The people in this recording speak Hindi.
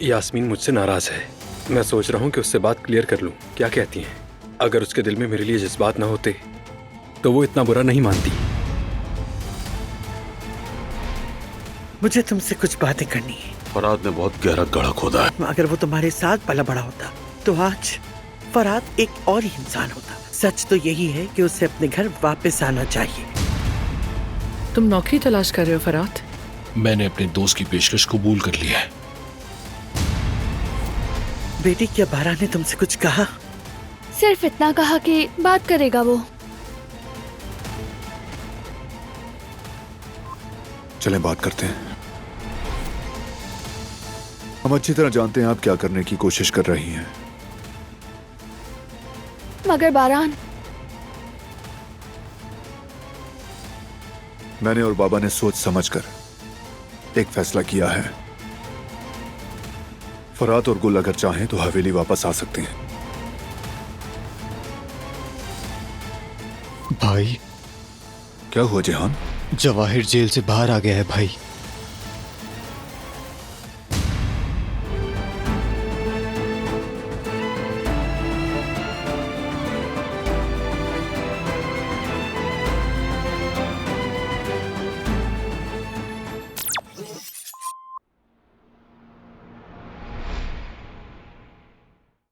यास्मीन मुझसे नाराज है। मैं सोच रहा हूँ कि उससे बात क्लियर कर लूँ। क्या कहती हैं? अगर उसके दिल में मेरे लिए जज्बात ना होते तो वो इतना बुरा नहीं मानती। मुझे तुमसे कुछ बातें करनी है। फरहाद ने बहुत गहरा गड्ढा खोदा है। अगर वो तुम्हारे साथ पला बड़ा होता तो आज फरहाद एक और ही इंसान होता। सच तो यही है कि उसे अपने घर वापस आना चाहिए। तुम नौकरी तलाश कर रहे हो फरहाद? मैंने अपने दोस्त की पेशकश कबूल कर ली है। बेटी, क्या बारा ने तुमसे कुछ कहा? सिर्फ इतना कहा कि बात करेगा वो। चलें बात करते हैं। हम अच्छी तरह जानते हैं आप क्या करने की कोशिश कर रही हैं। मगर बारान, मैंने और बाबा ने सोच समझकर एक फैसला किया है। फरहाद और गुल अगर चाहें तो हवेली वापस आ सकते हैं। भाई, क्या हुआ जेहान? जवाहिर जेल से बाहर आ गया है भाई।